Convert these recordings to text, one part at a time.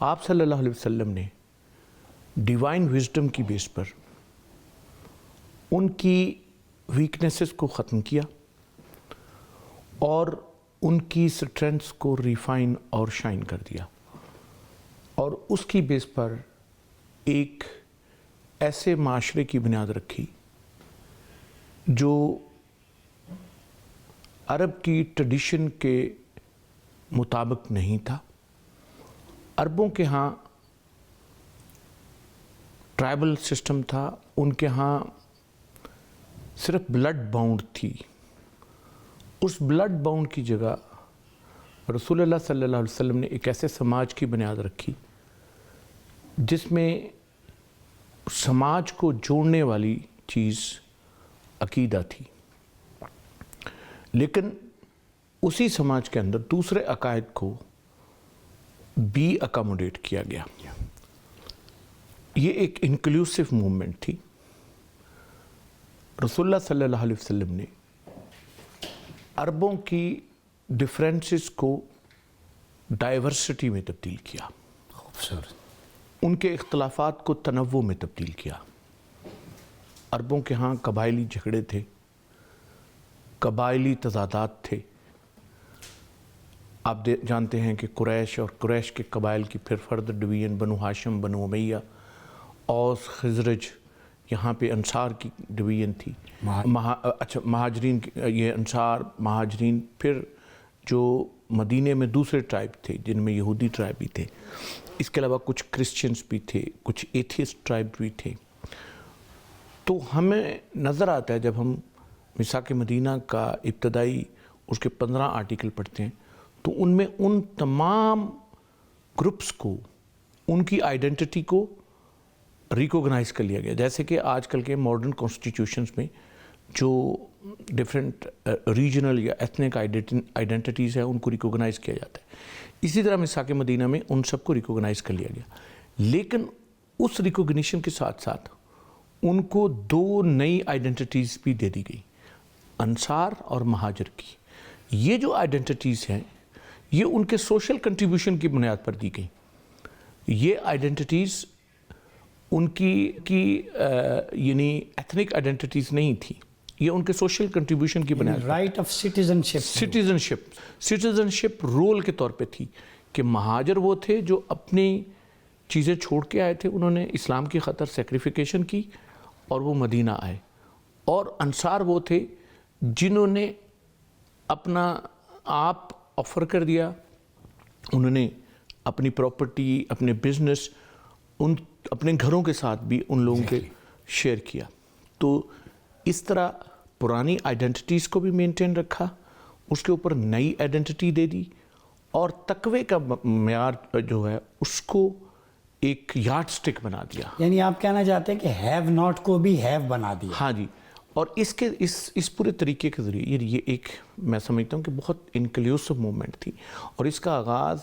آپ صلی اللہ علیہ وسلم نے ڈیوائن وزڈم کی بیس پر ان کی ویکنیسز کو ختم کیا اور ان کی سٹرینتھس کو ریفائن اور شائن کر دیا، اور اس کی بیس پر ایک ایسے معاشرے کی بنیاد رکھی جو عرب کی ٹریڈیشن کے مطابق نہیں تھا۔ عربوں کے ہاں ٹرائبل سسٹم تھا، ان کے ہاں صرف بلڈ باؤنڈ تھی۔ اس بلڈ باؤنڈ کی جگہ رسول اللہ صلی اللہ علیہ وسلم نے ایک ایسے سماج کی بنیاد رکھی جس میں سماج کو جوڑنے والی چیز عقیدہ تھی، لیکن اسی سماج کے اندر دوسرے عقائد کو بھی اکاموڈیٹ کیا گیا۔ یہ ایک انکلوسیو موومنٹ تھی۔ رسول اللہ صلی اللہ علیہ وسلم نے عربوں کی ڈفرینسز کو ڈائیورسٹی میں تبدیل کیا، خوبصورت، ان کے اختلافات کو تنوع میں تبدیل کیا۔ عربوں کے ہاں قبائلی جھگڑے تھے، قبائلی تضادات تھے۔ آپ جانتے ہیں کہ قریش اور قریش کے قبائل کی پھر فردر ڈویژن بنو ہاشم، بنو امیہ، اوس، خزرج، یہاں پہ انصار کی ڈویژن تھی، مہاجرین، یہ انصار، مہاجرین، پھر جو مدینے میں دوسرے ٹرائب تھے جن میں یہودی ٹرائب بھی تھے، اس کے علاوہ کچھ کرسچنز بھی تھے، کچھ ایتھیسٹ ٹرائب بھی تھے۔ تو ہمیں نظر آتا ہے جب ہم میثاق مدینہ کا ابتدائی اس کے 15 آرٹیکل پڑھتے ہیں تو ان میں ان تمام گروپس کو، ان کی آئیڈینٹی کو ریکوگنائز کر لیا گیا، جیسے کہ آج کل کے ماڈرن کانسٹیٹیوشنز میں جو ڈفرینٹ ریجنل یا ایتھنک آئیڈینٹیز ہیں ان کو ریکوگنائز کیا جاتا ہے۔ اسی طرح میثاق مدینہ میں ان سب کو ریکوگنائز کر لیا گیا، لیکن اس ریکوگنیشن کے ساتھ ساتھ ان کو 2 نئی آئیڈینٹیز بھی دے دی گئی، انصار اور مہاجر کی۔ یہ جو آئیڈینٹیز ہیں یہ ان کے سوشل کنٹریبیوشن کی بنیاد پر دی گئی۔ یہ آئیڈینٹیز ان کی یعنی ایتھنک آئیڈینٹیز نہیں تھی، یہ ان کے سوشل کنٹریبیوشن کی بنیاد پر رائٹ آف سٹیزنشپ رول کے طور پہ تھی کہ مہاجر وہ تھے جو اپنی چیزیں چھوڑ کے آئے تھے، انہوں نے اسلام کی خاطر سیکریفیکیشن کی اور وہ مدینہ آئے، اور انصار وہ تھے جنہوں نے اپنا آپ آفر کر دیا، انہوں نے اپنی پراپرٹی، اپنے بزنس، اپنے گھروں کے ساتھ بھی ان لوگوں کے شیئر کیا۔ تو اس طرح پرانی آئیڈینٹیز کو بھی مینٹین رکھا، اس کے اوپر نئی آئیڈینٹی دے دی، اور تقوی کا معیار جو ہے اس کو ایک یارڈ سٹک بنا دیا۔ یعنی آپ کہنا چاہتے ہیں کہ ہیو ناٹ کو بھی ہیو بنا دیا۔ ہاں جی، اور اس پورے طریقے کے ذریعے یہ ایک، میں سمجھتا ہوں کہ بہت انکلوسیو موومنٹ تھی، اور اس کا آغاز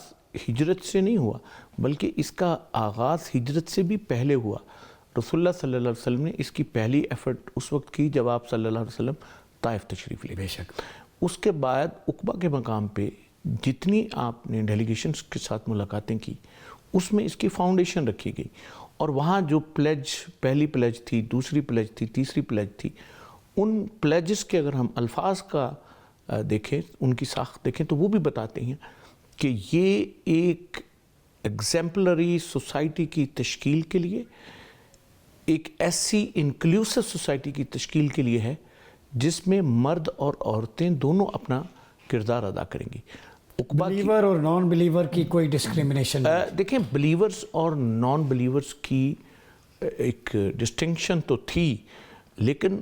ہجرت سے نہیں ہوا بلکہ اس کا آغاز ہجرت سے بھی پہلے ہوا۔ رسول اللہ صلی اللہ علیہ وسلم نے اس کی پہلی ایفرٹ اس وقت کی جب آپ صلی اللہ علیہ وسلم طائف تشریف لے۔ بے شک۔ اس کے بعد عقبہ کے مقام پہ جتنی آپ نے ڈیلیگیشنز کے ساتھ ملاقاتیں کی اس میں اس کی فاؤنڈیشن رکھی گئی، اور وہاں جو پہلی پلیج تھی، دوسری پلیج تھی، تیسری پلیج تھی، ان پلیجز کے اگر ہم الفاظ کا دیکھیں، ان کی ساخت دیکھیں تو وہ بھی بتاتے ہیں کہ یہ ایک ایگزیمپلری سوسائٹی کی تشکیل کے لیے، ایک ایسی انکلوسیو سوسائٹی کی تشکیل کے لیے ہے جس میں مرد اور عورتیں دونوں اپنا کردار ادا کریں گی۔ بلیور اور نان بلیور کی کوئی ڈسکریمنیشن دیکھیں، بلیورز اور نان بلیورز کی ایک ڈسٹنکشن تو تھی، لیکن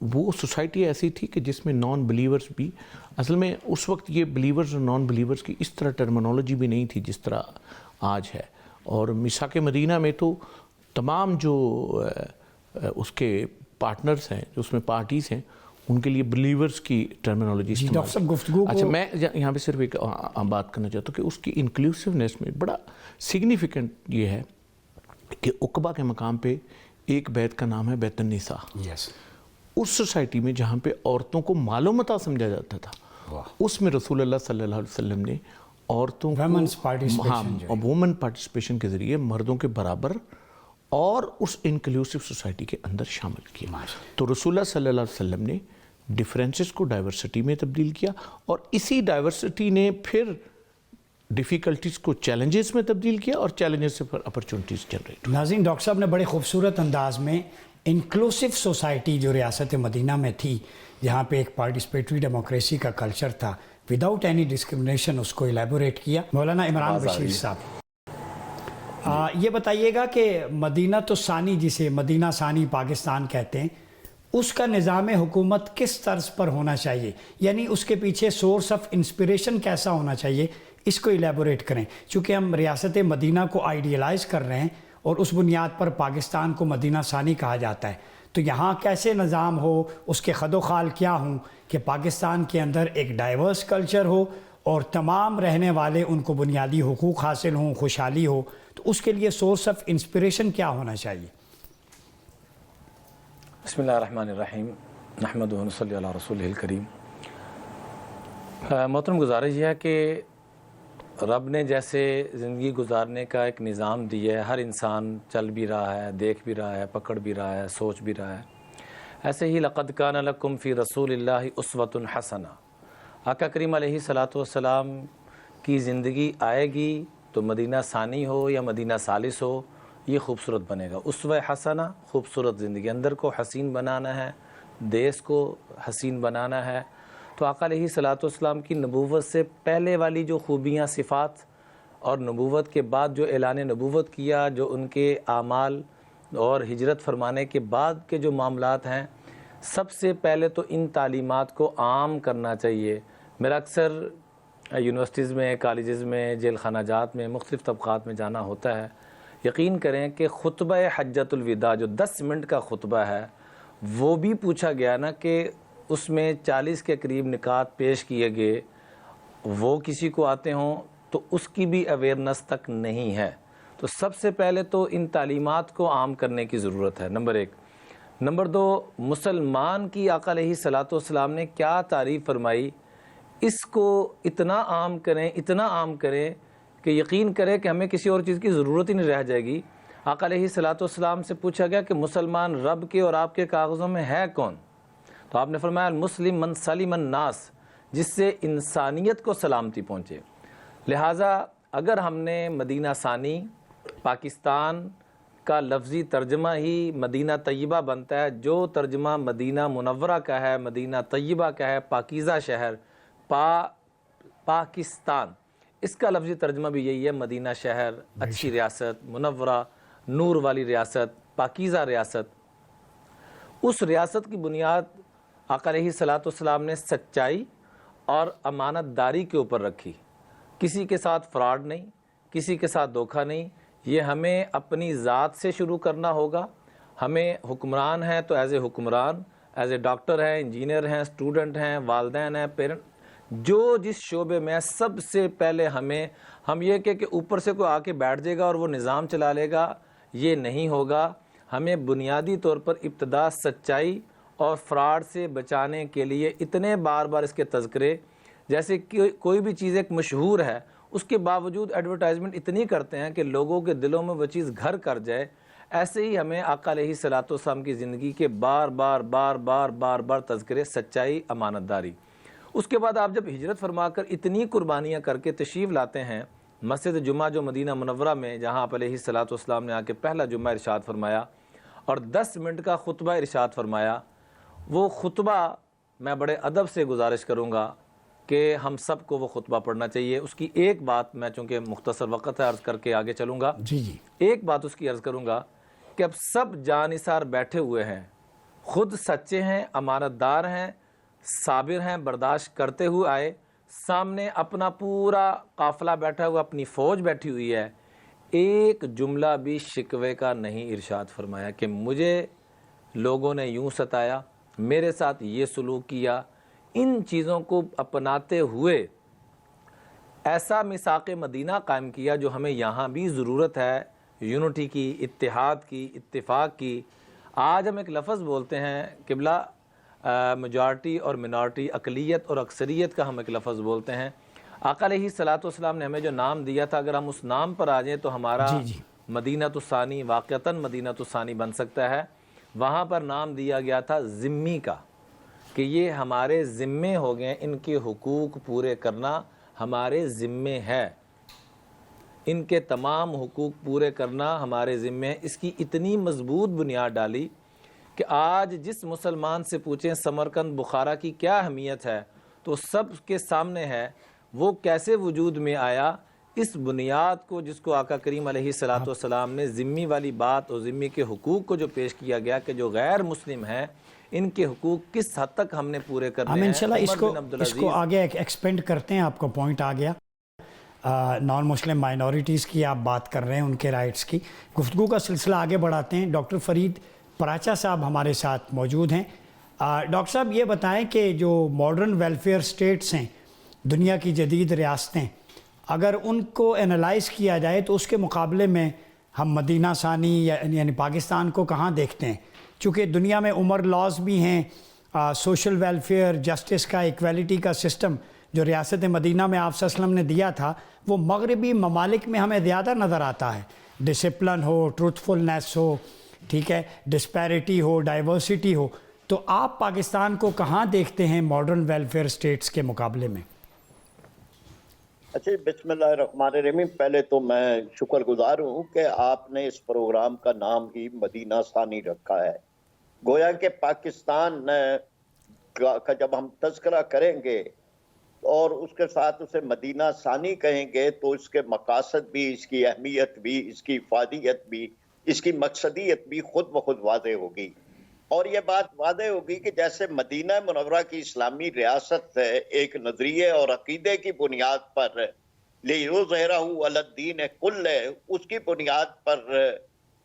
وہ سوسائٹی ایسی تھی کہ جس میں نان بلیورز بھی، اصل میں اس وقت یہ بلیورز اور نان بلیورز کی اس طرح ٹرمینالوجی بھی نہیں تھی جس طرح آج ہے۔ اور میثاق مدینہ میں تو تمام جو اس کے پارٹنرز ہیں، جو اس میں پارٹیز ہیں، ان کے لیے بلیورز کی ٹرمینالوجی استعمال۔ ڈاکٹر صاحب گفتگو اچھا، میں یہاں پہ صرف ایک بات کرنا چاہتا ہوں کہ اس کی انکلوسیونیس میں بڑا سگنیفیکنٹ یہ ہے کہ عقبہ کے مقام پہ ایک بیت کا نام ہے بیت النساء۔ یس۔ اس سوسائٹی میں جہاں پہ عورتوں کو مال و متاع سمجھا جاتا تھا، اس میں رسول اللہ صلی اللہ علیہ وسلم نے عورتوں Women's participation جو ہے۔ وومن پارٹیسپیشن کے ذریعے مردوں کے برابر اور اس انکلوسیو سوسائٹی کے اندر شامل کیا. تو رسول اللہ صلی اللہ علیہ وسلم نے ڈیفرنسز کو ڈائیورسٹی میں تبدیل کیا اور اسی ڈائیورسٹی نے پھر ڈیفیکلٹیز کو چیلنجز میں تبدیل کیا اور چیلنجز سے پھر اپرچونٹیز جنریٹ. ناظرین، ڈاکٹر صاحب نے بڑے خوبصورت انداز میں انکلوسیو سوسائٹی جو ریاست مدینہ میں تھی، جہاں پہ ایک پارٹیسپیٹری ڈیموکریسی کا کلچر تھا، وداؤٹ اینی ڈسکرمنیشن، اس کو ایلیبوریٹ کیا. مولانا عمران بشیر صاحب، یہ بتائیے گا کہ مدینہ تو ثانی، جسے مدینہ ثانی پاکستان کہتے ہیں، اس کا نظام حکومت کس طرز پر ہونا چاہیے؟ یعنی اس کے پیچھے سورس آف انسپریشن کیسا ہونا چاہیے؟ اس کو ایلیبوریٹ کریں، چونکہ ہم ریاست مدینہ کو آئیڈیلائز کر رہے ہیں اور اس بنیاد پر پاکستان کو مدینہ ثانی کہا جاتا ہے. تو یہاں کیسے نظام ہو، اس کے خد و خال کیا ہوں کہ پاکستان کے اندر ایک ڈائیورس کلچر ہو اور تمام رہنے والے ان کو بنیادی حقوق حاصل ہوں، خوشحالی ہو؟ تو اس کے لیے سورس آف انسپریشن کیا ہونا چاہیے؟ بسم اللہ الرحمن الرحیم، نحمدہ و نصلی علی رسولہ الکریم. محترم، گزارش یہ ہے کہ رب نے جیسے زندگی گزارنے کا ایک نظام دیا ہے، ہر انسان چل بھی رہا ہے، دیکھ بھی رہا ہے، پکڑ بھی رہا ہے، سوچ بھی رہا ہے، ایسے ہی لقد کان لکم فی رسول اللہ اسوۃ حسنہ. آقا کریم علیہ الصلوۃ والسلام کی زندگی آئے گی تو مدینہ ثانی ہو یا مدینہ ثالث ہو، یہ خوبصورت بنے گا. اسوہ حسنہ، خوبصورت زندگی، اندر کو حسین بنانا ہے، دیس کو حسین بنانا ہے. تو آقا علیہ الصلوۃ والسلام کی نبوت سے پہلے والی جو خوبیاں، صفات، اور نبوت کے بعد جو اعلان نبوت کیا، جو ان کے اعمال اور ہجرت فرمانے کے بعد کے جو معاملات ہیں، سب سے پہلے تو ان تعلیمات کو عام کرنا چاہیے. میرا اکثر یونیورسٹیز میں، کالجز میں، جیل خانہ جات میں، مختلف طبقات میں جانا ہوتا ہے. یقین کریں کہ خطبہ حجۃ الوداع جو 10 منٹ کا خطبہ ہے، وہ بھی پوچھا گیا نا کہ اس میں 40 کے قریب نکات پیش کیے گئے، وہ کسی کو آتے ہوں تو اس کی بھی اویئرنس تک نہیں ہے. تو سب سے پہلے تو ان تعلیمات کو عام کرنے کی ضرورت ہے، نمبر 1. نمبر 2، مسلمان کی آقا علیہ الصلوۃ والسلام نے کیا تعریف فرمائی، اس کو اتنا عام کریں، اتنا عام کریں کہ یقین کریں کہ ہمیں کسی اور چیز کی ضرورت ہی نہیں رہ جائے گی. آقا علیہ الصلوۃ والسلام سے پوچھا گیا کہ مسلمان رب کے اور آپ کے کاغذوں میں ہے کون؟ تو آپ نے فرمایا المسلم من سلم الناس، جس سے انسانیت کو سلامتی پہنچے. لہٰذا اگر ہم نے مدینہ ثانی، پاکستان کا لفظی ترجمہ ہی مدینہ طیبہ بنتا ہے، جو ترجمہ مدینہ منورہ کا ہے، مدینہ طیبہ کا ہے، پاکیزہ شہر، پاکستان، اس کا لفظی ترجمہ بھی یہی ہے، مدینہ شہر، اچھی ریاست، منورہ، نور والی ریاست، پاکیزہ ریاست. اس ریاست کی بنیاد آقا علیہ الصلوۃ والسلام نے سچائی اور امانت داری کے اوپر رکھی. کسی کے ساتھ فراڈ نہیں، کسی کے ساتھ دھوکہ نہیں. یہ ہمیں اپنی ذات سے شروع کرنا ہوگا. ہمیں حکمران ہیں تو ایز اے حکمران، ایز اے ڈاکٹر ہیں، انجینئر ہیں، اسٹوڈنٹ ہیں، والدین ہیں، پیرنٹ، جو جس شعبے میں، سب سے پہلے ہم یہ کہ اوپر سے کوئی آ کے بیٹھ جائے گا اور وہ نظام چلا لے گا، یہ نہیں ہوگا. ہمیں بنیادی طور پر ابتدا سچائی اور فراڈ سے بچانے کے لیے اتنے بار بار اس کے تذکرے، جیسے کہ کوئی بھی چیز ایک مشہور ہے، اس کے باوجود ایڈورٹائزمنٹ اتنی کرتے ہیں کہ لوگوں کے دلوں میں وہ چیز گھر کر جائے. ایسے ہی ہمیں آقا علیہ الصلوۃ والسلام کی زندگی کے بار بار تذکرے، سچائی، امانت داری. اس کے بعد آپ جب ہجرت فرما کر اتنی قربانیاں کر کے تشریف لاتے ہیں مسجد جمعہ جو مدینہ منورہ میں، جہاں آپ علیہ الصلوۃ والسلام نے آ کے پہلا جمعہ ارشاد فرمایا اور 10 منٹ کا خطبہ ارشاد فرمایا، وہ خطبہ میں بڑے ادب سے گزارش کروں گا کہ ہم سب کو وہ خطبہ پڑھنا چاہیے. اس کی ایک بات میں، چونکہ مختصر وقت ہے، عرض کر کے آگے چلوں گا. جی ایک بات اس کی عرض کروں گا کہ اب سب جانثار بیٹھے ہوئے ہیں، خود سچے ہیں، امانت دار ہیں، صابر ہیں، برداشت کرتے ہوئے آئے. سامنے اپنا پورا قافلہ بیٹھا ہوا، اپنی فوج بیٹھی ہوئی ہے. ایک جملہ بھی شکوے کا نہیں ارشاد فرمایا کہ مجھے لوگوں نے یوں ستایا، میرے ساتھ یہ سلوک کیا. ان چیزوں کو اپناتے ہوئے ایسا میثاق مدینہ قائم کیا جو ہمیں یہاں بھی ضرورت ہے، یونٹی کی، اتحاد کی، اتفاق کی. آج ہم ایک لفظ بولتے ہیں قبلہ، میجارٹی اور منارٹی، اقلیت اور اکثریت کا ہم ایک لفظ بولتے ہیں. آقا علیہ الصلوۃ والسلام نے ہمیں جو نام دیا تھا، اگر ہم اس نام پر آ جائیں تو ہمارا مدینہ الثانی واقعتاً مدینہ الثانی بن سکتا ہے۔ وہاں پر نام دیا گیا تھا ذمی کا، کہ یہ ہمارے ذمے ہو گئے، ان کے حقوق پورے کرنا ہمارے ذمے ہے، ان کے تمام حقوق پورے کرنا ہمارے ذمے ہے۔ اس کی اتنی مضبوط بنیاد ڈالی کہ آج جس مسلمان سے پوچھیں سمرقند بخارا کی کیا اہمیت ہے تو سب کے سامنے ہے وہ کیسے وجود میں آیا۔ اس بنیاد کو جس کو آقا کریم علیہ الصلوۃ والسلام نے ذمی والی بات اور ذمی کے حقوق کو جو پیش کیا گیا کہ جو غیر مسلم ہیں ان کے حقوق کس حد تک ہم نے پورے کرنے ہیں۔ انشاءاللہ اس کو آگے ایکسپینڈ کرتے ہیں، آپ کو پوائنٹ آ گیا۔ نان مسلم مائنورٹیز کی آپ بات کر رہے ہیں، ان کے رائٹس کی گفتگو کا سلسلہ آگے بڑھاتے ہیں۔ ڈاکٹر فرید پراچا صاحب ہمارے ساتھ موجود ہیں۔ ڈاکٹر صاحب یہ بتائیں کہ جو ماڈرن ویلفیئر سٹیٹس ہیں، دنیا کی جدید ریاستیں، اگر ان کو انالائز کیا جائے تو اس کے مقابلے میں ہم مدینہ ثانی یعنی پاکستان کو کہاں دیکھتے ہیں؟ چونکہ دنیا میں عمر لاز بھی ہیں، سوشل ویلفیئر، جسٹس کا، ایکویلٹی کا سسٹم جو ریاست مدینہ میں آپ صلی اللہ علیہ وسلم نے دیا تھا وہ مغربی ممالک میں ہمیں زیادہ نظر آتا ہے۔ ڈسپلن ہو، ٹروتھفلنیس ہو، ٹھیک ہے، ڈسپیرٹی ہو، ڈائیورسٹی ہو، تو آپ پاکستان کو کہاں دیکھتے ہیں ماڈرن ویلفیئر سٹیٹس کے مقابلے میں؟ اچھا، بسم اللہ الرحمن الرحیم۔ پہلے تو میں شکر گزار ہوں کہ آپ نے اس پروگرام کا نام ہی مدینہ ثانی رکھا ہے۔ گویا کہ پاکستان کا جب ہم تذکرہ کریں گے اور اس کے ساتھ اسے مدینہ ثانی کہیں گے تو اس کے مقاصد بھی، اس کی اہمیت بھی، اس کی افادیت بھی، اس کی مقصدیت بھی خود بخود واضح ہوگی۔ اور یہ بات واضح ہوگی کہ جیسے مدینہ منورہ کی اسلامی ریاست ایک نظریے اور عقیدے کی بنیاد پر لِیُظْہِرَہُ عَلَى الدِّینِ کُلِّہ، اس کی بنیاد پر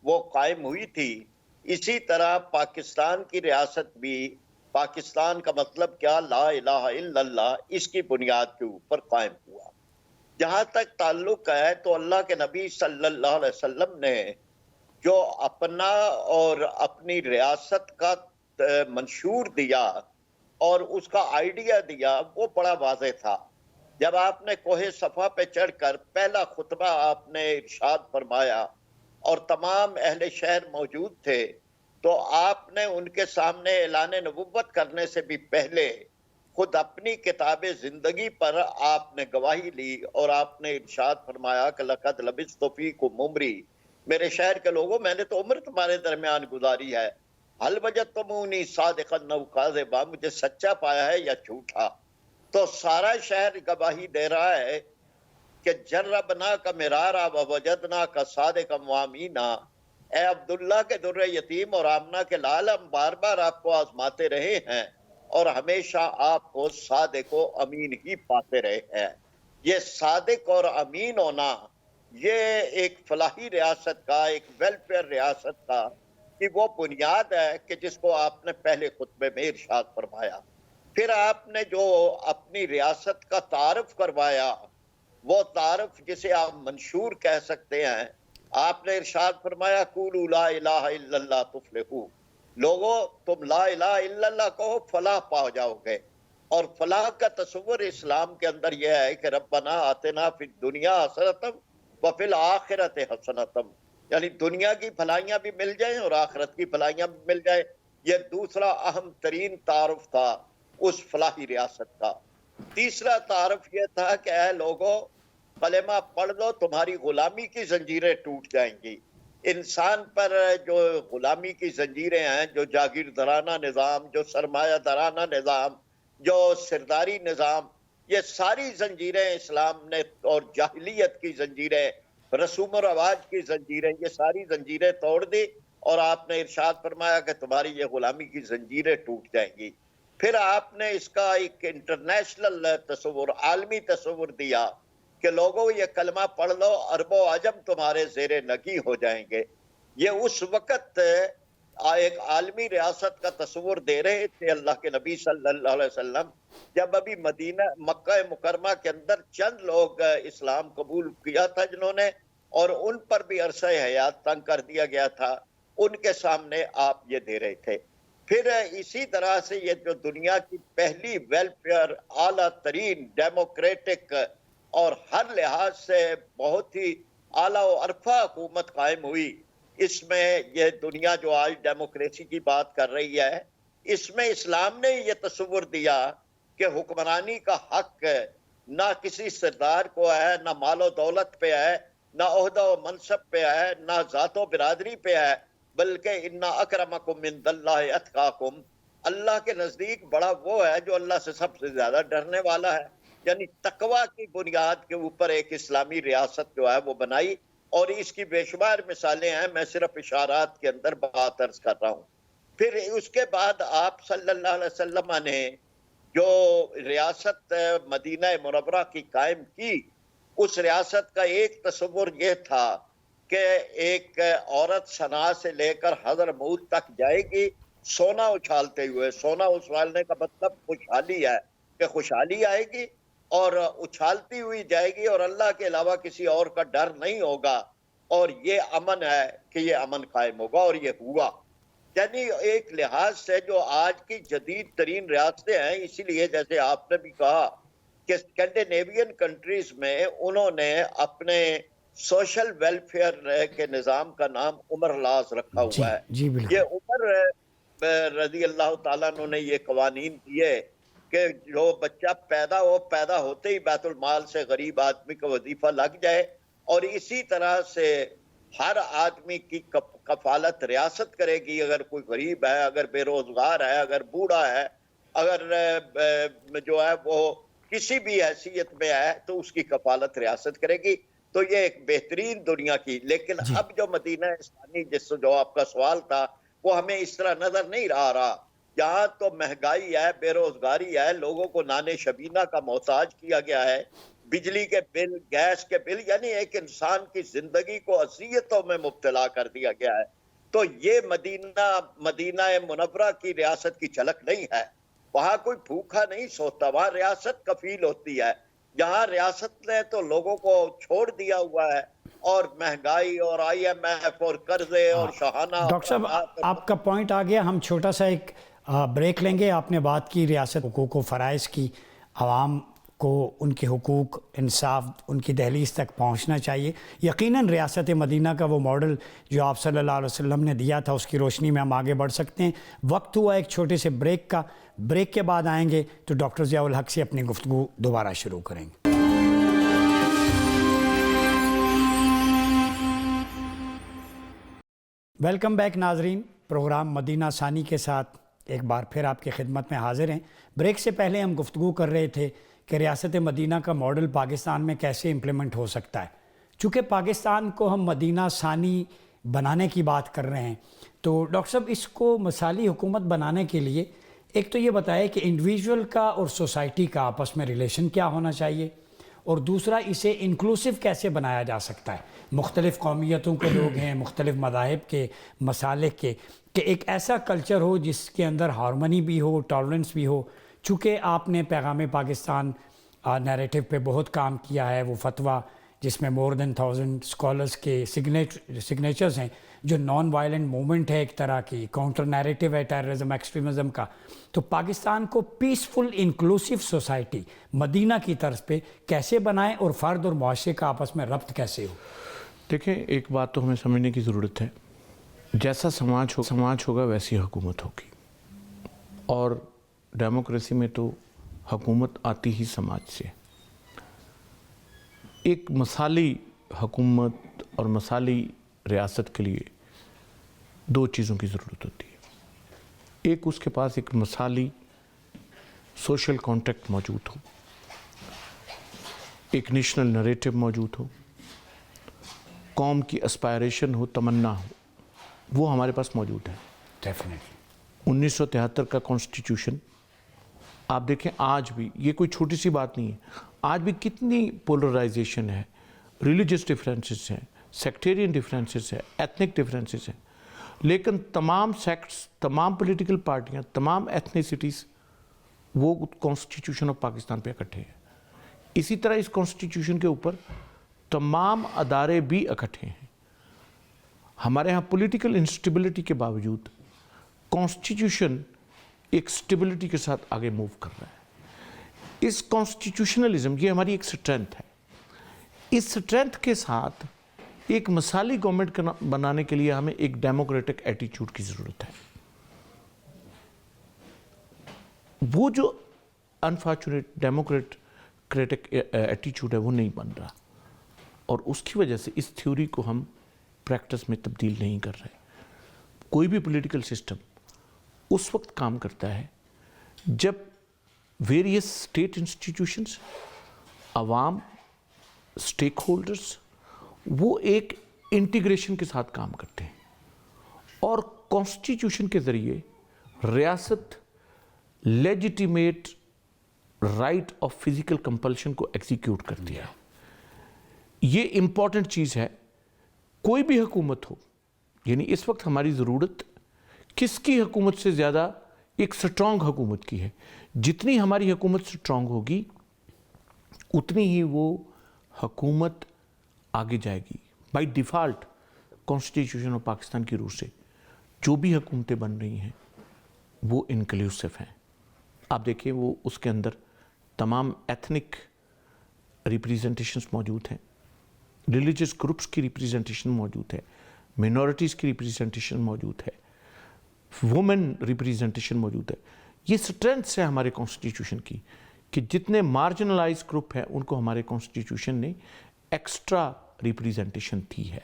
وہ قائم ہوئی تھی، اسی طرح پاکستان کی ریاست بھی، پاکستان کا مطلب کیا، لا الہ الا اللہ، اس کی بنیاد کے اوپر قائم ہوا۔ جہاں تک تعلق ہے تو اللہ کے نبی صلی اللہ علیہ وسلم نے جو اپنا اور اپنی ریاست کا منشور دیا اور اس کا آئیڈیا دیا وہ بڑا واضح تھا۔ جب آپ نے کوہ صفا پہ چڑھ کر پہلا خطبہ آپ نے ارشاد فرمایا اور تمام اہل شہر موجود تھے تو آپ نے ان کے سامنے اعلان نبوت کرنے سے بھی پہلے خود اپنی کتاب زندگی پر آپ نے گواہی لی اور آپ نے ارشاد فرمایا کہ لَقَدْ لَبِثْتُ فِيكُمْ عُمْرِي، میرے شہر کے لوگوں میں نے تو عمر تمہارے درمیان گزاری ہے، هَلْ وَجَدْتُمُونِي صَادِقًا أَوْ كَاذِبًا، مجھے سچا پایا ہے یا جھوٹا؟ تو سارا شہر گواہی دے رہا ہے کہ جربناک مرارا ووجدناک صادقا وامینا، اے عبداللہ کے در یتیم اور آمنہ کے لال، ہم بار بار آپ کو آزماتے رہے ہیں اور ہمیشہ آپ کو صادق و امین ہی پاتے رہے ہیں۔ یہ صادق اور امین ہونا یہ ایک فلاحی ریاست کا، ایک ویلفیئر ریاست کا کہ وہ بنیاد ہے کہ جس کو آپ نے پہلے خطبے میں ارشاد فرمایا۔ پھر آپ نے جو اپنی ریاست کا تعارف کروایا، وہ تعارف جسے آپ منشور کہہ سکتے ہیں، آپ نے ارشاد فرمایا قولوا لا الہ الا اللہ تفلحوا، لوگو تم لا الہ الا اللہ کہو فلاح پا جاؤ گے۔ اور فلاح کا تصور اسلام کے اندر یہ ہے کہ ربنا آتنا فی الدنیا حسنۃ وفی الآخرۃ حسنۃ، یعنی دنیا کی بھلائیاں بھی مل جائیں اور آخرت کی بھلائیاں بھی مل جائیں۔ یہ دوسرا اہم ترین تعارف تھا اس فلاحی ریاست کا۔ تیسرا تعارف یہ تھا کہ اے لوگو کلمہ پڑھ لو، تمہاری غلامی کی زنجیریں ٹوٹ جائیں گی۔ انسان پر جو غلامی کی زنجیریں ہیں، جو جاگیردارانہ نظام، جو سرمایہ دارانہ نظام، جو سرداری نظام، یہ ساری زنجیریں اسلام نے، اور جاہلیت کی زنجیریں، رسوم و رواج کی زنجیریں، یہ ساری زنجیریں توڑ دی اور آپ نے ارشاد فرمایا کہ تمہاری یہ غلامی کی زنجیریں ٹوٹ جائیں گی۔ پھر آپ نے اس کا ایک انٹرنیشنل تصور، عالمی تصور دیا کہ لوگوں یہ کلمہ پڑھ لو، عرب و عجم تمہارے زیر نگی ہو جائیں گے۔ یہ اس وقت ایک عالمی ریاست کا تصور دے رہے تھے اللہ کے نبی صلی اللہ علیہ وسلم، جب ابھی مکہ مکرمہ کے اندر چند لوگ اسلام قبول کیا تھا جنہوں نے، اور ان پر بھی عرصہ حیات تنگ کر دیا گیا تھا، ان کے سامنے آپ یہ دے رہے تھے۔ پھر اسی طرح سے یہ جو دنیا کی پہلی ویلفیئر، اعلیٰ ترین ڈیموکریٹک اور ہر لحاظ سے بہت ہی اعلیٰ و عرفہ حکومت قائم ہوئی. اس میں یہ دنیا جو آج ڈیموکریسی کی بات کر رہی ہے، اس میں اسلام نے یہ تصور دیا کہ حکمرانی کا حق نہ کسی سردار کو ہے، نہ مال و دولت پہ ہے، نہ عہدہ و منصب پہ ہے، نہ ذات و برادری پہ ہے، بلکہ ان اکرمکم عند اللہ اتقاکم، اللہ کے نزدیک بڑا وہ ہے جو اللہ سے سب سے زیادہ ڈرنے والا ہے. یعنی تقوی کی بنیاد کے اوپر ایک اسلامی ریاست جو ہے وہ بنائی، اور اس کی بے شمار مثالیں ہیں. میں صرف اشارات کے اندر بات عرض کر رہا ہوں. پھر اس کے بعد آپ صلی اللہ علیہ وسلم نے جو ریاست مدینہ منورہ کی قائم کی، اس ریاست کا ایک تصور یہ تھا کہ ایک عورت صنعاء سے لے کر حضرموت تک جائے گی سونا اچھالتے ہوئے. سونا اچھالنے کا مطلب خوشحالی ہے کہ خوشحالی آئے گی اور اچھالتی ہوئی جائے گی، اور اللہ کے علاوہ کسی اور کا ڈر نہیں ہوگا، اور یہ امن ہے کہ یہ امن قائم ہوگا، اور یہ ہوا. یعنی ایک لحاظ سے جو آج کی جدید ترین ریاستیں ہیں، اسی لیے جیسے آپ نے بھی کہا کہ اسکینڈینیوین کنٹریز میں انہوں نے اپنے سوشل ویلفیئر کے نظام کا نام عمر لاز رکھا ہوا ہے. جی بالکل. یہ عمر رضی اللہ تعالیٰ نے یہ قوانین دیے کہ جو بچہ پیدا ہوتے ہی بیت المال سے غریب آدمی کا وظیفہ لگ جائے، اور اسی طرح سے ہر آدمی کی کفالت ریاست کرے گی. اگر کوئی غریب ہے، اگر بے روزگار ہے، اگر بوڑھا ہے، اگر جو ہے وہ کسی بھی حیثیت میں ہے، تو اس کی کفالت ریاست کرے گی. تو یہ ایک بہترین دنیا کی. لیکن اب جو مدینہ ثانی جس جو آپ کا سوال تھا، وہ ہمیں اس طرح نظر نہیں آ رہا. یہاں تو مہنگائی ہے، بے روزگاری ہے، لوگوں کو نان شبینہ کا محتاج کیا گیا ہے، بجلی کے بل، گیس کے بل، یعنی ایک انسان کی زندگی کو اذیتوں میں مبتلا کر دیا گیا ہے. تو یہ مدینہ منورہ کی ریاست کی جھلک نہیں ہے. وہاں کوئی بھوکا نہیں سوتا، وہاں ریاست کفیل ہوتی ہے. یہاں ریاست نے تو لوگوں کو چھوڑ دیا ہوا ہے، اور مہنگائی اور IMF اور قرضے اور شاہانہ. ڈاکٹر صاحب آپ کا پوائنٹ آ گیا. ہم چھوٹا سا ایک بریک لیں گے. آپ نے بات کی ریاست حقوق و فرائض کی، عوام کو ان کے حقوق، انصاف ان کی دہلیز تک پہنچنا چاہیے. یقیناً ریاست مدینہ کا وہ ماڈل جو آپ صلی اللہ علیہ وسلم نے دیا تھا، اس کی روشنی میں ہم آگے بڑھ سکتے ہیں. وقت ہوا ایک چھوٹے سے بریک کا. بریک کے بعد آئیں گے تو ڈاکٹر ضیاء الحق سے اپنی گفتگو دوبارہ شروع کریں گے. ویلکم بیک ناظرین. پروگرام مدینہ ثانی کے ساتھ ایک بار پھر آپ کی خدمت میں حاضر ہیں. بریک سے پہلے ہم گفتگو کر رہے تھے کہ ریاست مدینہ کا ماڈل پاکستان میں کیسے امپلیمنٹ ہو سکتا ہے. چونکہ پاکستان کو ہم مدینہ ثانی بنانے کی بات کر رہے ہیں، تو ڈاکٹر صاحب اس کو مثالی حکومت بنانے کے لیے ایک تو یہ بتائے کہ انڈیویجول کا اور سوسائٹی کا آپس میں ریلیشن کیا ہونا چاہیے، اور دوسرا اسے انکلوسیو کیسے بنایا جا سکتا ہے. مختلف قومیتوں کے لوگ ہیں، مختلف مذاہب کے، مسالک کے، کہ ایک ایسا کلچر ہو جس کے اندر ہارمنی بھی ہو، ٹالرنس بھی ہو. چونکہ آپ نے پیغام پاکستان نیریٹو پہ بہت کام کیا ہے، وہ فتویٰ جس میں more than 1000 اسکالرس کے سگنیچرز ہیں، جو نان وائلنٹ موومنٹ ہے ایک طرح کی، کاؤنٹر نیریٹو ہے ٹیررزم ایکسٹریمزم کا. تو پاکستان کو پیسفل انکلوسیو سوسائٹی مدینہ کی طرز پہ کیسے بنائیں، اور فرد اور معاشرے کا آپس میں ربط کیسے ہو؟ دیکھیں، ایک بات تو ہمیں سمجھنے کی ضرورت ہے، جیسا سماج ہوگا ویسی حکومت ہوگی. اور ڈیموکریسی میں تو حکومت آتی ہی سماج سے. ایک مثالی حکومت اور مثالی ریاست کے لیے دو چیزوں کی ضرورت ہوتی ہے. ایک اس کے پاس ایک مثالی سوشل کانٹیکٹ موجود ہو، ایک نیشنل نریٹو موجود ہو، قوم کی اسپائریشن ہو، تمنا ہو. وہ ہمارے پاس موجود ہے. ڈیفینیٹلی 1973 کا کانسٹیٹیوشن آپ دیکھیں، آج بھی یہ کوئی چھوٹی سی بات نہیں ہے. آج بھی کتنی پولرائزیشن ہے، ریلیجس ڈیفرینسز ہیں، سیکٹیرین ڈیفرینسز ہیں، ایتھنک ڈیفرینسز ہیں، لیکن تمام سیکٹس، تمام پولیٹیکل پارٹیاں، تمام ایتھنیسٹیز وہ کانسٹیٹیوشن آف پاکستان پہ اکٹھے ہیں. اسی طرح اس کانسٹیٹیوشن کے اوپر تمام ادارے بھی اکٹھے ہیں. ہمارے ہاں پولیٹیکل انسٹیبلٹی کے باوجود کانسٹیٹیوشن ایک سٹیبلٹی کے ساتھ آگے موو کر رہا ہے. اس کانسٹیٹیوشنلزم یہ ہماری ایک سٹرینتھ ہے. اس اسٹرینتھ کے ساتھ ایک مثالی گورنمنٹ بنانے کے لیے ہمیں ایک ڈیموکریٹک ایٹیچیوڈ کی ضرورت ہے. وہ جو انفارچونیٹ ڈیموکریٹک ایٹیچیوڈ ہے وہ نہیں بن رہا, اور اس کی وجہ سے اس تھیوری کو ہم پریکٹس میں تبدیل نہیں کر رہے. کوئی بھی پولیٹیکل سسٹم اس وقت کام کرتا ہے جب ویریس اسٹیٹ انسٹیٹیوشنز, عوام, اسٹیک ہولڈرز وہ ایک انٹیگریشن کے ساتھ کام کرتے ہیں, اور کانسٹیٹیوشن کے ذریعے ریاست legitimate right of physical compulsion کو ایگزیکیوٹ کرتی ہے. یہ امپورٹنٹ چیز ہے. کوئی بھی حکومت ہو, یعنی اس وقت ہماری ضرورت کس کی حکومت سے زیادہ ایک سٹرونگ حکومت کی ہے. جتنی ہماری حکومت سٹرونگ ہوگی اتنی ہی وہ حکومت آگے جائے گی. By default constitution of Pakistan کی روح سے جو بھی حکومتیں بن رہی ہیں وہ انکلوسیو ہیں. آپ دیکھیں وہ اس کے اندر تمام ایتھنک ریپریزنٹیشنز موجود ہیں, ریلیجس گروپس کی ریپریزنٹیشن موجود ہے, مینورٹیز کی ریپریزنٹیشن موجود ہے, وومن ریپریزنٹیشن موجود ہے. یہ اسٹرینتھس ہے ہمارے کانسٹیٹیوشن کی کہ جتنے مارجنلائز گروپ ہیں ان کو ہمارے کانسٹیٹیوشن نے ایکسٹرا ریپریزنٹیشن دی ہے.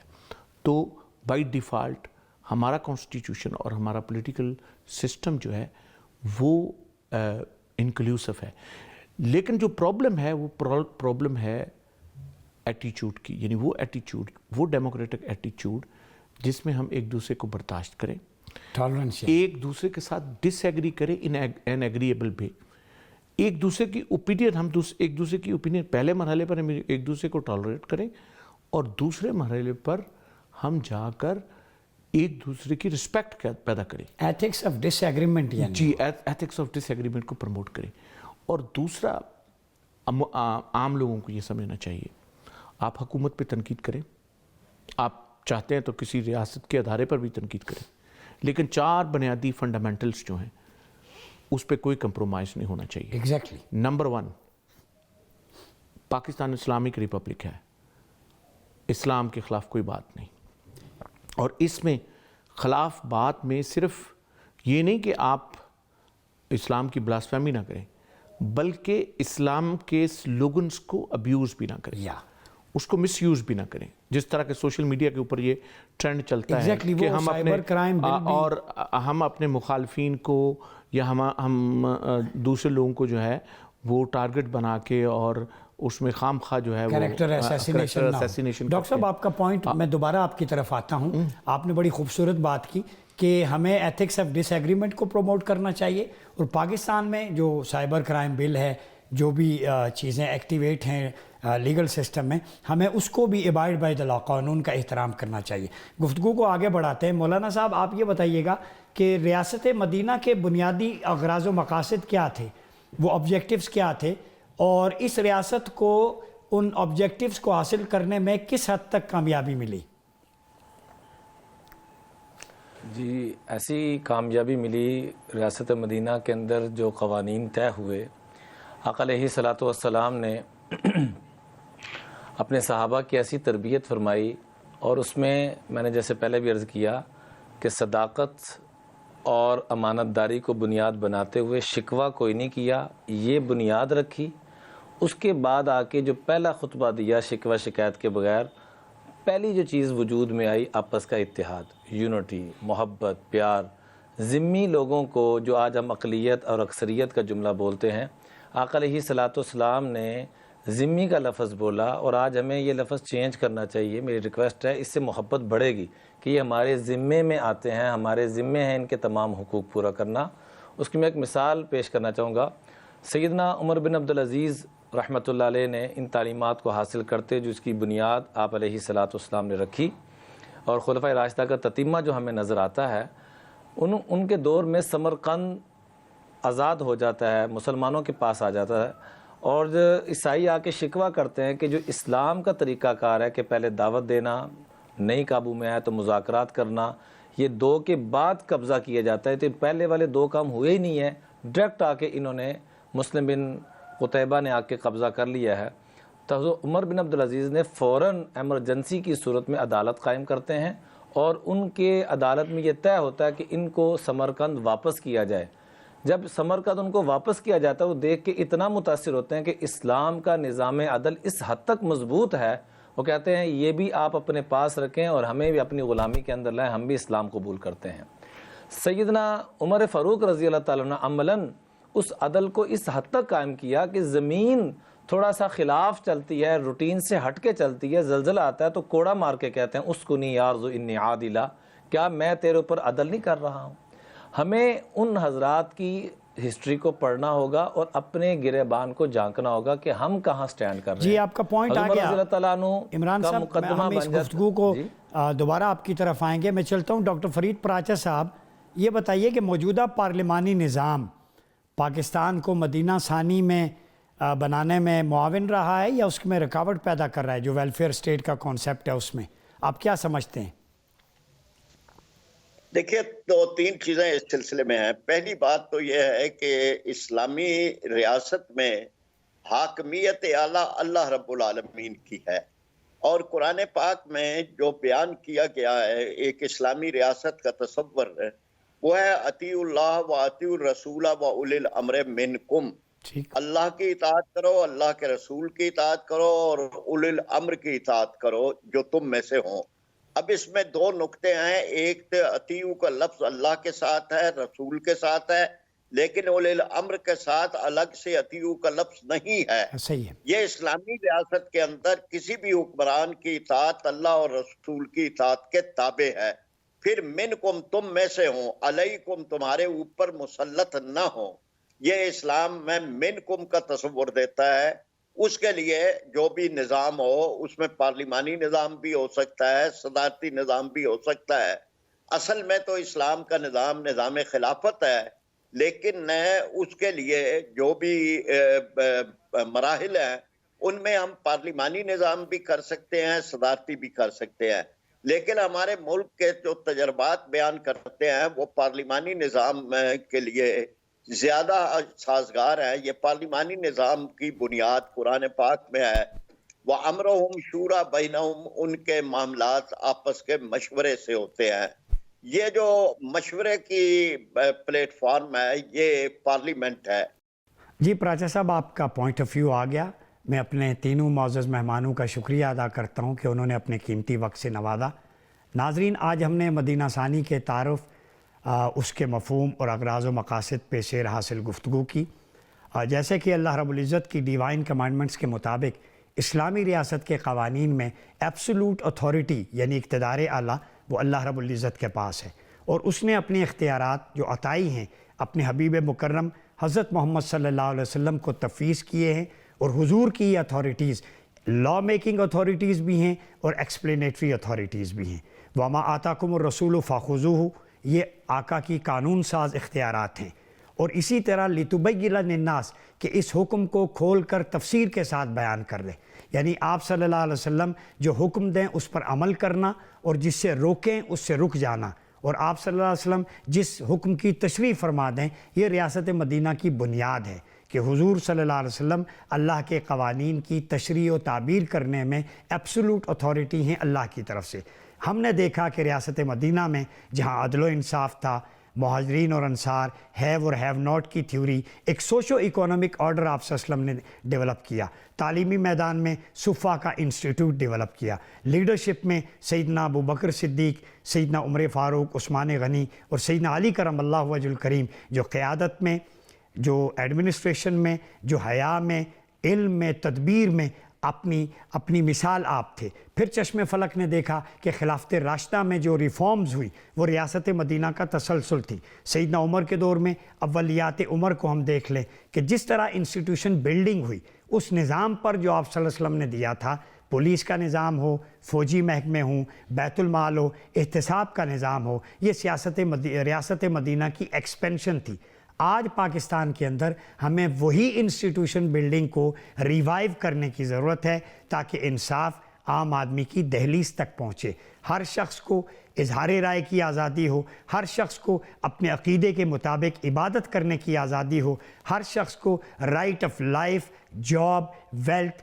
تو بائی ڈیفالٹ ہمارا کانسٹیٹیوشن اور ہمارا پولیٹیکل سسٹم جو ہے وہ انکلوسیو ہے. لیکن جو پرابلم ہے وہ پرابلم ہے ایٹیچیوڈ کی, یعنی وہ ایٹیچیوڈ, وہ ڈیموکریٹک ایٹیچیوڈ جس میں ہم ایک دوسرے کو برداشت کریں, ایک دوسرے کے ساتھ ڈس ایگری کریں ان این ایگریبل وے, ایک دوسرے کی اوپینین, ہم ایک دوسرے کی اوپینین پہلے مرحلے پر ہم ایک دوسرے کو ٹالریٹ کریں, اور دوسرے مرحلے پر ہم جا کر ایک دوسرے کی رسپیکٹ پیدا کریں. ایتھکس آف ڈس ایگریمنٹ, جی, ایتھکس آف ڈس ایگریمنٹ کو پروموٹ کریں. اور دوسرا, عام لوگوں کو یہ سمجھنا چاہیے, آپ حکومت پہ تنقید کریں, آپ چاہتے ہیں تو کسی ریاست کے ادارے پر بھی تنقید کریں, لیکن 4 بنیادی فنڈامنٹلز جو ہیں اس پہ کوئی کمپرومائز نہیں ہونا چاہیے. Exactly. Number 1, Pakistan Islamic republic ہے, اسلام کے خلاف کوئی بات نہیں, اور اس میں خلاف بات میں صرف یہ نہیں کہ آپ اسلام کی بلاسفیمی نہ کریں, بلکہ اسلام کے سلوگنز کو ابیوز بھی نہ کریں, اس کو مس یوز بھی نہ کریں. جس طرح کے سوشل میڈیا کے اوپر یہ ٹرینڈ چلتا ہے کہ ہم اپنے اور ہم اپنے مخالفین کو یا ہم دوسرے لوگوں کو جو ہے وہ ٹارگٹ بنا کے اور اس میں خام خواہ جو ہے کریکٹر اسیسینیشن. ڈاکٹر صاحب آپ کا پوائنٹ, میں دوبارہ آپ کی طرف آتا ہوں. آپ نے بڑی خوبصورت بات کی کہ ہمیں ایتھکس آف ڈس ایگریمنٹ کو پروموٹ کرنا چاہیے, اور پاکستان میں جو سائبر کرائم بل ہے, جو بھی چیزیں ایکٹیویٹ ہیں لیگل سسٹم میں, ہمیں اس کو بھی ابائڈ بائی دا لا, قانون کا احترام کرنا چاہیے. گفتگو کو آگے بڑھاتے ہیں. مولانا صاحب آپ یہ بتائیے گا کہ ریاست مدینہ کے بنیادی اغراض و مقاصد کیا تھے, وہ آبجیکٹیوز کیا تھے, اور اس ریاست کو ان آبجیکٹیوز کو حاصل کرنے میں کس حد تک کامیابی ملی؟ جی, ایسی کامیابی ملی ریاست مدینہ کے اندر جو قوانین طے ہوئے. آقا علیہ الصلوۃ والسلام نے اپنے صحابہ کی ایسی تربیت فرمائی, اور اس میں نے جیسے پہلے بھی عرض کیا کہ صداقت اور امانت داری کو بنیاد بناتے ہوئے شکوہ کوئی نہیں کیا, یہ بنیاد رکھی. اس کے بعد آ کے جو پہلا خطبہ دیا شکوہ شکایت کے بغیر, پہلی جو چیز وجود میں آئی آپس کا اتحاد, یونٹی, محبت, پیار. ذمی لوگوں کو جو آج ہم اقلیت اور اکثریت کا جملہ بولتے ہیں, آقا علیہ الصلوۃ والسلام نے ذمی کا لفظ بولا, اور آج ہمیں یہ لفظ چینج کرنا چاہیے. میری ریکویسٹ ہے, اس سے محبت بڑھے گی کہ یہ ہمارے ذمے میں آتے ہیں, ہمارے ذمے ہیں ان کے تمام حقوق پورا کرنا. اس کی میں ایک مثال پیش کرنا چاہوں گا. سیدنا عمر بن عبدالعزیز رحمۃ اللہ علیہ نے ان تعلیمات کو حاصل کرتے جو اس کی بنیاد آپ علیہ الصلوۃ والسلام نے رکھی, اور خلفائے راشدہ کا تتمہ جو ہمیں نظر آتا ہے, ان کے دور میں سمرقند آزاد ہو جاتا ہے, مسلمانوں کے پاس آ جاتا ہے, اور عیسائی آ کے شکوہ کرتے ہیں کہ جو اسلام کا طریقہ کار ہے کہ پہلے دعوت دینا, نہیں قابو میں آئے تو مذاکرات کرنا, یہ 2 کے بعد قبضہ کیا جاتا ہے, تو پہلے والے 2 کام ہوئے ہی نہیں ہیں. ڈائریکٹ آ کے انہوں نے مسلم بن قتیبہ نے آ کے قبضہ کر لیا ہے. تو حضرت عمر بن عبدالعزیز نے فوراً ایمرجنسی کی صورت میں عدالت قائم کرتے ہیں اور ان کے عدالت میں یہ طے ہوتا ہے کہ ان کو سمرقند واپس کیا جائے. جب سمرقند ان کو واپس کیا جاتا ہے وہ دیکھ کے اتنا متاثر ہوتے ہیں کہ اسلام کا نظام عدل اس حد تک مضبوط ہے, وہ کہتے ہیں یہ بھی آپ اپنے پاس رکھیں اور ہمیں بھی اپنی غلامی کے اندر لائیں, ہم بھی اسلام قبول کرتے ہیں. سیدنا عمر فاروق رضی اللہ تعالیٰ عنہ عملاً اس عدل کو اس حد تک قائم کیا کہ زمین تھوڑا سا خلاف چلتی ہے, روٹین سے ہٹ کے چلتی ہے, زلزلہ آتا ہے تو کوڑا مار کے کہتے ہیں اسکنی یا ارض انی عادلہ, کیا میں تیرے اوپر عدل نہیں کر رہا ہوں. ہمیں ان حضرات کی ہسٹری کو پڑھنا ہوگا اور اپنے گریبان کو جھانکنا ہوگا کہ ہم کہاں سٹینڈ کر رہے ہیں. جی آپ کا پوائنٹ آ گیا عمران صاحب, ہم اس گفتگو کو دوبارہ آپ کی طرف آئیں گے. میں چلتا ہوں ڈاکٹر فرید پراچا صاحب, یہ بتائیے کہ موجودہ پارلیمانی نظام پاکستان کو مدینہ ثانی میں بنانے میں معاون رہا ہے یا اس میں رکاوٹ پیدا کر رہا ہے, جو ویلفیئر اسٹیٹ کا کانسیپٹ ہے اس میں, آپ کیا سمجھتے ہیں؟ دیکھیے 2-3 چیزیں اس سلسلے میں ہیں. پہلی بات تو یہ ہے کہ اسلامی ریاست میں حاکمیت اعلیٰ اللہ رب العالمین کی ہے, اور قرآن پاک میں جو بیان کیا گیا ہے ایک اسلامی ریاست کا تصور ہے وہ ہے اطیعوا اللہ و اطیعوا الرسول و اولی الامر منکم. اللہ کی اطاعت کرو, اللہ کے رسول کی اطاعت کرو اور اولی الامر کی اطاعت کرو جو تم میں سے ہوں. اب اس میں 2 نقطے ہیں, ایک تو اطیعوا کا لفظ اللہ کے ساتھ ہے, رسول کے ساتھ ہے, لیکن اولی الامر کے ساتھ الگ سے اطیعوا کا لفظ نہیں ہے. صحیح ہے. یہ اسلامی ریاست کے اندر کسی بھی حکمران کی اطاعت اللہ اور رسول کی اطاعت کے تابع ہے. پھر منکم تم میں سے ہوں, علیکم تمہارے اوپر مسلط نہ ہوں. یہ اسلام میں منکم کا تصور دیتا ہے. اس کے لیے جو بھی نظام ہو اس میں پارلیمانی نظام بھی ہو سکتا ہے, صدارتی نظام بھی ہو سکتا ہے. اصل میں تو اسلام کا نظام خلافت ہے, لیکن اس کے لیے جو بھی مراحل ہیں ان میں ہم پارلیمانی نظام بھی کر سکتے ہیں, صدارتی بھی کر سکتے ہیں. لیکن ہمارے ملک کے جو تجربات بیان کرتے ہیں وہ پارلیمانی نظام کے لیے زیادہ سازگار ہے. یہ پارلیمانی نظام کی بنیاد قرآن پاک میں ہے, وَأَمْرُهُمْ شُورَى بَيْنَهُمْ, ان کے معاملات آپس کے مشورے سے ہوتے ہیں. یہ جو مشورے کی پلیٹ فارم ہے یہ پارلیمنٹ ہے. جی پراچا صاحب, آپ کا پوائنٹ آف ویو آ گیا. میں اپنے تینوں معزز مہمانوں کا شکریہ ادا کرتا ہوں کہ انہوں نے اپنے قیمتی وقت سے نوازا. ناظرین, آج ہم نے مدینہ ثانی کے تعارف, اس کے مفہوم اور اغراض و مقاصد پہ سیر حاصل گفتگو کی. جیسے کہ اللہ رب العزت کی ڈیوائن کمانڈمنٹس کے مطابق اسلامی ریاست کے قوانین میں ایبسولوٹ اتھارٹی یعنی اقتدار اعلیٰ وہ اللہ رب العزت کے پاس ہے, اور اس نے اپنے اختیارات جو عطائی ہیں اپنے حبیب مکرم حضرت محمد صلی اللہ علیہ وسلم کو تفویض کیے ہیں. اور حضور کی یہ اتھارٹیز لا میکنگ اتھارٹیز بھی ہیں اور ایکسپلینیٹری اتھارٹیز بھی ہیں. وما آتاکم الرسول فخذوہ, یہ آقا کی قانون ساز اختیارات ہیں. اور اسی طرح لتبین للناس, کہ اس حکم کو کھول کر تفسیر کے ساتھ بیان کر دیں, یعنی آپ صلی اللہ علیہ وسلم جو حکم دیں اس پر عمل کرنا اور جس سے روکیں اس سے رک جانا, اور آپ صلی اللہ علیہ وسلم جس حکم کی تشریح فرما دیں. یہ ریاست مدینہ کی بنیاد ہے کہ حضور صلی اللہ علیہ وسلم اللہ کے قوانین کی تشریح و تعبیر کرنے میں ایبسولوٹ اتھارٹی ہیں اللہ کی طرف سے. ہم نے دیکھا کہ ریاست مدینہ میں جہاں عدل و انصاف تھا, مہاجرین اور انصار, ہیو اور ہیو ناٹ کی تھیوری, ایک سوشو اکنامک آرڈر آپ صلی اللہ علیہ وسلم نے ڈیولپ کیا. تعلیمی میدان میں صفا کا انسٹیٹیوٹ ڈیولپ کیا. لیڈرشپ میں سیدنا ابو بکر صدیق, سیدنا عمر فاروق, عثمان غنی اور سیدنا علی کرم اللہ وجہ الکریم جو قیادت میں, جو ایڈمنسٹریشن میں, جو حیا میں, علم میں, تدبیر میں اپنی مثال آپ تھے. پھر چشم فلک نے دیکھا کہ خلافت راشدہ میں جو ریفارمز ہوئی وہ ریاست مدینہ کا تسلسل تھی. سیدنا عمر کے دور میں اولیات عمر کو ہم دیکھ لیں کہ جس طرح انسٹیٹیوشن بلڈنگ ہوئی اس نظام پر جو آپ صلی اللہ علیہ وسلم نے دیا تھا, پولیس کا نظام ہو, فوجی محکمے ہوں, بیت المال ہو, احتساب کا نظام ہو, یہ ریاست مدینہ کی ایکسپینشن تھی. آج پاکستان کے اندر ہمیں وہی انسٹیٹیوشن بلڈنگ کو ریوائیو کرنے کی ضرورت ہے تاکہ انصاف عام آدمی کی دہلیز تک پہنچے. ہر شخص کو اظہار رائے کی آزادی ہو, ہر شخص کو اپنے عقیدے کے مطابق عبادت کرنے کی آزادی ہو, ہر شخص کو right of life, job, wealth,